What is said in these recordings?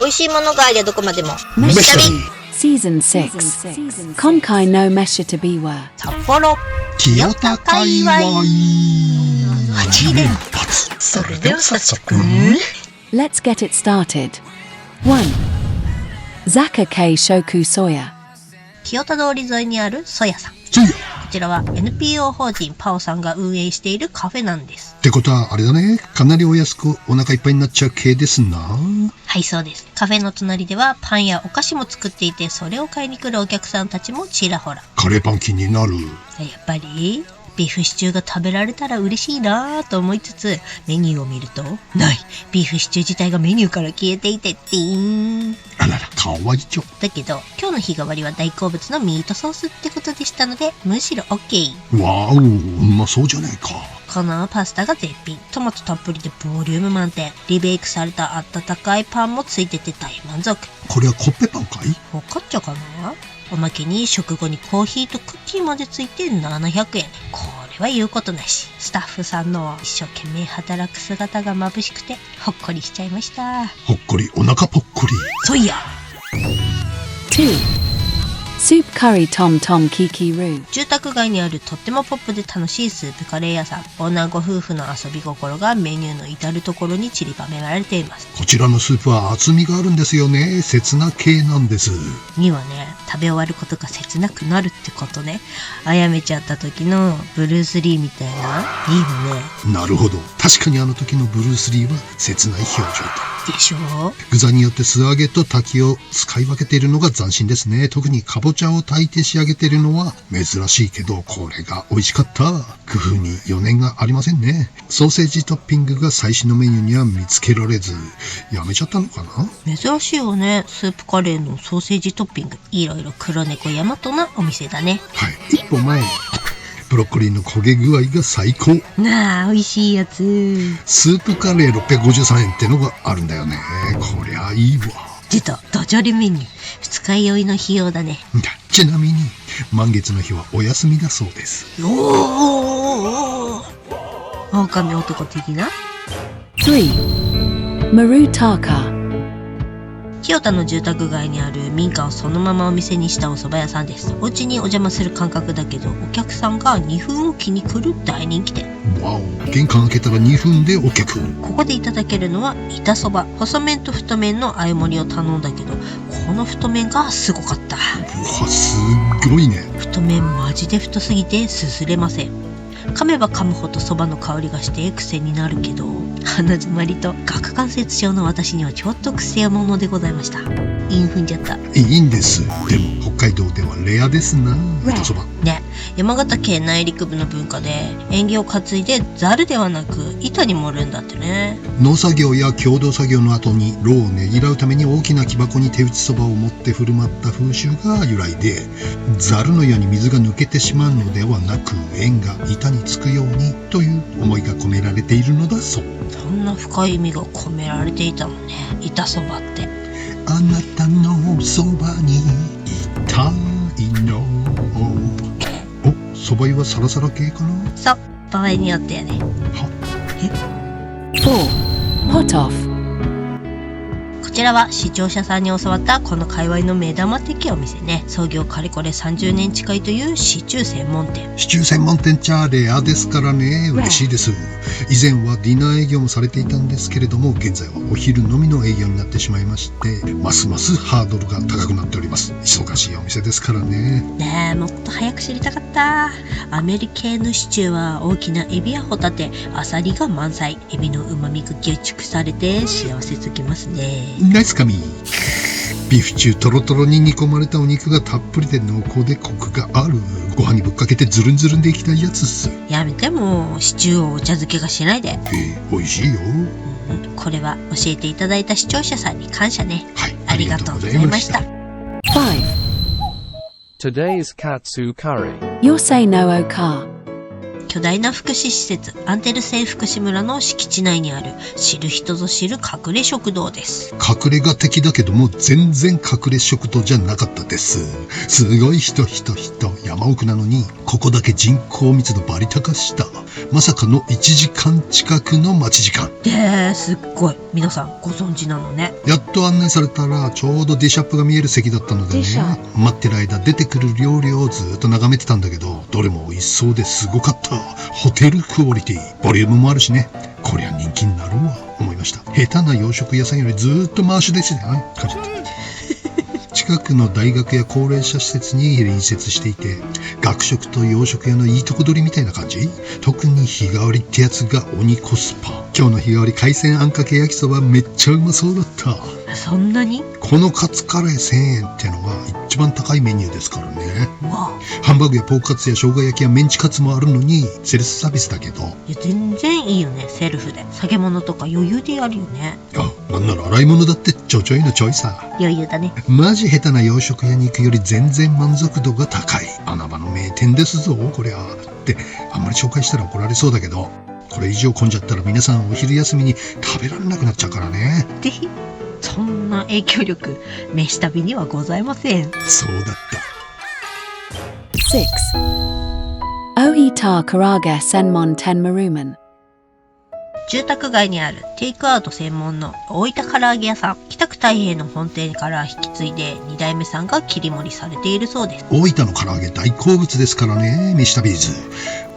美味しいものがありゃどこまでも飯旅 Season 6今回のメッシュと B は札幌清田界隈8連発。それでは早速 Let's get it started 1. Zaka K Shoku Soya 清田通り沿いにあるソヤさん。そうや。こちらは NPO 法人パオさんが運営しているカフェなんです。ってことはあれだね。かなりお安くお腹いっぱいになっちゃう系ですな。はい、そうです。カフェの隣ではパンやお菓子も作っていて、それを買いに来るお客さんたちもちらほら。カレーパン気になる。やっぱりビーフシチューが食べられたら嬉しいなぁと思いつつ、メニューを見るとない。ビーフシチュー自体がメニューから消えていて、ディーン。あらら、かわいいちょ。だけど今日の日替わりは大好物のミートソースってことでしたので、むしろ OK。 わーお、うまそうじゃないか。このパスタが絶品。トマトたっぷりでボリューム満点。リベイクされた温かいパンもついてて大満足。これはコッペパンかい？フォカッチャかな。おまけに食後にコーヒーとクッキーまでついて700円。これは言うことなし。スタッフさんの一生懸命働く姿が眩しくてほっこりしちゃいました。ほっこり、お腹ぽっこり。そいや。 2. Soup Curry Tom Tom Kiki Roo 住宅街にあるとってもポップで楽しいスープカレー屋さん。オーナーご夫婦の遊び心がメニューの至るところに散りばめられています。こちらのスープは厚みがあるんですよね。切な系なんです。にはね、食べ終わることが切なくなるってことね。あやめちゃった時のブルース・リーみたいな。いいわね。なるほど。確かにあの時のブルース・リーは切ない表情だ。でしょう。具材によって素揚げと炊きを使い分けているのが斬新ですね。特にかぼちゃを炊いて仕上げているのは珍しいけど、これが美味しかった。工夫に余念がありませんね。ソーセージトッピングが最新のメニューには見つけられず、やめちゃったのかな。珍しいわね。スープカレーのソーセージトッピング。いろいろ黒猫大和なお店だね。はい、一歩前。ブロッコリーの焦げ具合が最高。なあ、美味しいやつ。スープカレー653円ってのがあるんだよね。こりゃいいわ。出た、ダジャレメニュー。二日酔いの費用だね。ちなみに満月の日はお休みだそうです。おー、狼男的な。 3. Maru Taka 清田の住宅街にある民家をそのままお店にしたお蕎麦屋さんです。お家にお邪魔する感覚だけど、お客さんが2分おきに来る大人気店。わお、玄関開けたら2分でお客。ここでいただけるのは板そば。細麺と太麺の相盛りを頼んだけど、この太麺がすごかった。うわ、すごいね。太麺マジで太すぎてすすれません。噛めば噛むほどそばの香りがして癖になるけど、鼻詰まりと顎関節症の私にはちょっと癖ものでございました。イン踏んじゃった。いいんです。でも北海道ではレアですな、板そばね。山形県内陸部の文化で縁起を担いでざるではなく板に盛るんだってね。農作業や共同作業の後に労をねぎらうために大きな木箱に手打ちそばを持って振る舞った風習が由来で、ざるのように水が抜けてしまうのではなく、縁が板につくようにという思いが込められているのだそう。そんな深い意味が込められていたのね、板そばって。あなたのそばにいたいの。お、そば湯はサラサラ系かな。そう、場合によってやね。は 4. Pot Off こちらは視聴者さんに教わったこの界隈の目玉的お店ね。創業かれこれ30年近いというシチュー専門店。シチュー専門店チャーレアですからね。嬉しいです。以前はディナー営業もされていたんですけれども、現在はお昼のみの営業になってしまいまして、ますますハードルが高くなっております。忙しいお店ですからね。ねえ、もっと早く知りたかった。アメリカのシチューは大きなエビやホタテ、アサリが満載。エビの旨味が凝縮されて幸せすぎますね。ナイス神。ビーフ中トロトロに煮込まれたお肉がたっぷりで濃厚でコクがある。ご飯にぶっかけてズルンズルンでいきたいやつっす。やめてもシチューをお茶漬けがしないで。美味しいよ。これは教えていただいた視聴者さんに感謝ね。はい、ありがとうございました。 5. Today's Katsu Curry. Yosei no Oka 巨大な福祉施設アンテルセイ福祉村の敷地内にある知る人ぞ知る隠れ食堂です。隠れ家的だけども全然隠れ食堂じゃなかったです。すごい人山奥なのにここだけ人口密度バリ高した。まさかの1時間近くの待ち時間すっごい皆さんご存知なのね。やっと案内されたらちょうどディシャップが見える席だったのでね、待ってる間出てくる料理をずっと眺めてたんだけど、どれも美味しそうですごかった。ホテルクオリティ、ボリュームもあるしね、こりゃ人気になるわ思いました。下手な洋食屋さんよりずっとマーシュですね。感じた。近くの大学や高齢者施設に隣接していて、学食と洋食屋のいいとこ取りみたいな感じ。特に日替わりってやつが鬼コスパ。今日の日替わり海鮮あんかけ焼きそばめっちゃうまそうだった。そんなに？このカツカレー1000円ってのが一番高いメニューですからね。わハンバーグやポークカツや生姜焼きやメンチカツもあるのにセルフサービスだけど、いや全然いいよね。セルフで酒物とか余裕でやるよね。なんなら洗い物だってちょちょいのちょいさ。余裕だね。マジ下手な洋食屋に行くより全然満足度が高い穴場の名店ですぞこりゃ。ってあんまり紹介したら怒られそうだけど、これ以上混んじゃったら皆さんお昼休みに食べられなくなっちゃうからね。でそんな影響力飯旅にはございません。そうだった。6. Ohita Karaga Senmon Tenmaruman. 住宅街にあるテイクアウト専門の大分唐揚げ屋さん、北区太平の本店から引き継いで2代目さんが切り盛りされているそうです。大分の唐揚げ大好物ですからね、ミスタービーズ。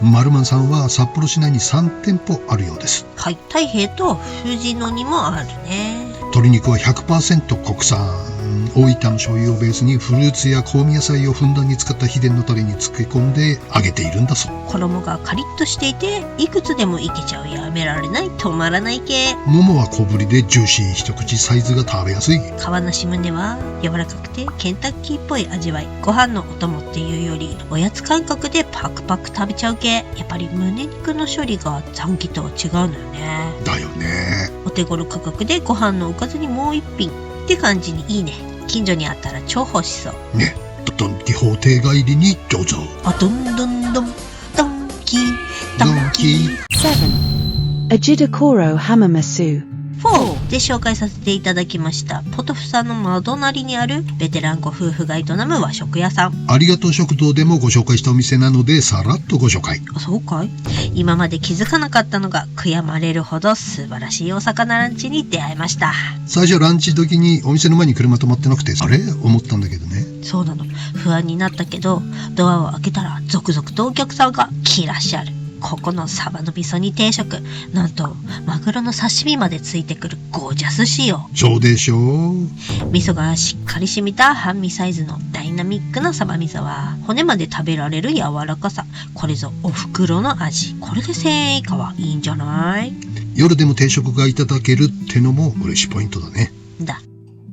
マルマンさんは札幌市内に3店舗あるようです。はい、太平と藤野にもあるね。鶏肉は 100% 国産。大分の醤油をベースにフルーツや香味野菜をふんだんに使った秘伝のタレに漬け込んで揚げているんだそう。衣がカリッとしていていくつでもいけちゃうやめられない止まらない系。ももは小ぶりでジューシー、一口サイズが食べやすい。皮なし胸は柔らかくてケンタッキーっぽい味わい。ご飯のお供っていうよりおやつ感覚でパクパク食べちゃう系。やっぱり胸肉の処理が残機とは違うのよね。だよね。お手頃価格でご飯のおかずにもう一品って感じにいいね。近所にあったら超欲しそうね。ドンキホーテ帰りにどうぞ。どんどんどんドンキ7. Ajidakoro Hamamasu. 4で紹介させていただきましたポトフさんの窓なりにあるベテランご夫婦が営む和食屋さん。ありがとう食堂でもご紹介したお店なのでさらっとご紹介。そうかい。今まで気づかなかったのが悔やまれるほど素晴らしいお魚ランチに出会いました。最初ランチ時にお店の前に車止まってなくてあれ思ったんだけどね。そうなの。不安になったけどドアを開けたら続々とお客さんが来らっしゃる。ここのサバの味噌煮定食、なんとマグロの刺身までついてくるゴージャス仕様。そうでしょう。味噌がしっかり染みた半身サイズのダイナミックなサバ味噌は骨まで食べられる柔らかさ。これぞお袋の味。これで1000円以下はいいんじゃない？夜でも定食がいただけるってのも嬉しいポイントだね。だ。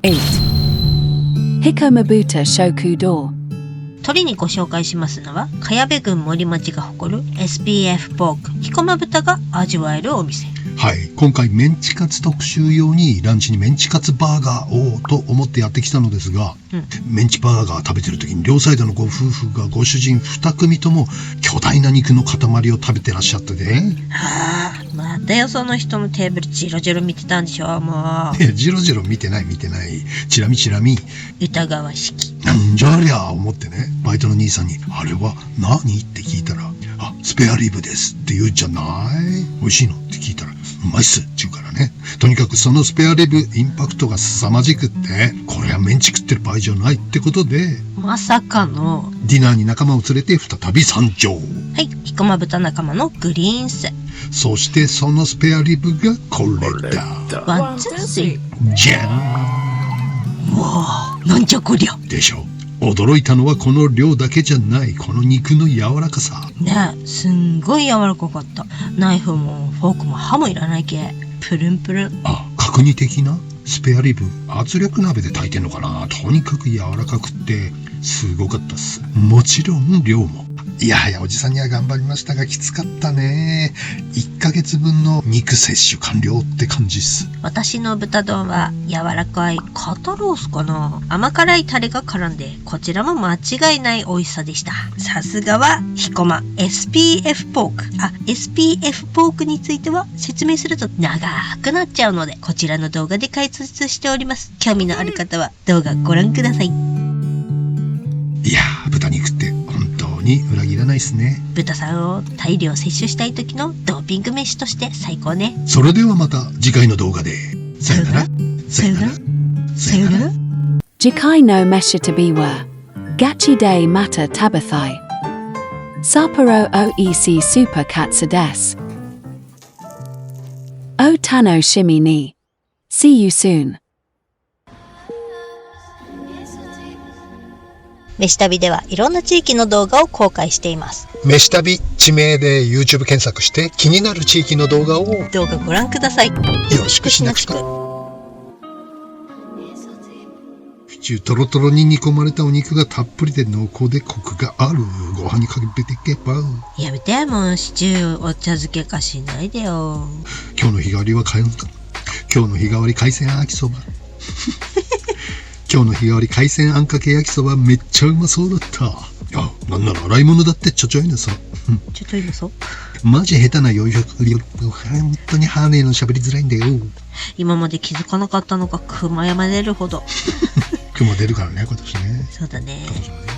8. Hikomabuta Shokudo. 鳥にご紹介しますのは茅部郡森町が誇る SPF ポークひこま豚が味わえるお店。はい、今回メンチカツ特集用にランチにメンチカツバーガーをと思ってやってきたのですが、メンチバーガー食べてる時に両サイドのご夫婦がご主人2組とも巨大な肉の塊を食べてらっしゃってね。またよその人のテーブルジロジロ見てたんでしょ。もういやジロジロ見てないチラ見疑わしき。なんじゃありゃ思ってね、バイトの兄さんにあれは何って聞いたら、スペアリブですって言うじゃない。美味しいのって聞いたらうまいっすって言うからね。とにかくそのスペアリブインパクトが凄まじくって、これはメンチ食ってる場合じゃないってことで、まさかのディナーに仲間を連れて再び参上。はい、ひこま豚仲間のグリーンス。そしてそのスペアリブがこれだ。ワンツースリーじゃん。わあ、なんじゃこりゃでしょ。驚いたのはこの量だけじゃない、この肉の柔らかさね。すんごい柔らかかった。ナイフもフォークも刃もいらない系。プルンプルン。角煮的なスペアリブ、圧力鍋で炊いてんのかな。とにかく柔らかくってすごかったっす。もちろん量もいやおじさんには頑張りましたがきつかったね。1ヶ月分の肉摂取完了って感じっす。私の豚丼は柔らかい肩ロースかな。甘辛いタレが絡んで、こちらも間違いない美味しさでした。さすがは彦摩 SPF ポーク。SPF ポークについては説明すると長くなっちゃうので、こちらの動画で解説しております。興味のある方は動画ご覧ください。いや豚肉って本当に裏切らないっすね。豚さんを大量摂取したい時のドーピング飯として最高ね。それではまた次回の動画で。さよなら。さよなら。さよなら。Jikai no mesha tabiwa. Gachi de mata tabathai. Sapporo oec super katsades. O tano shimi ni. See you soon. 飯旅ではいろんな地域の動画を公開しています。飯旅地名で YouTube 検索して気になる地域の動画を動画ご覧ください。よろしくしなくと。トロトロに煮込まれたお肉がたっぷりで濃厚でコクがある。ご飯にかけていけば。やめて、もうシチューお茶漬けかしないでよ。今日の日替わりは海鮮焼きそば。今日の日替わり海鮮あんかけ焼きそばめっちゃうまそうだった。なんなら洗い物だってちょちょいなさ。ちょちょいなさ。マジ下手な洋食本当にハーネーの喋りづらいんだよ。今まで気づかなかったのか、熊山出るほど。雲出るからね今年ね。そうだね。今年もね。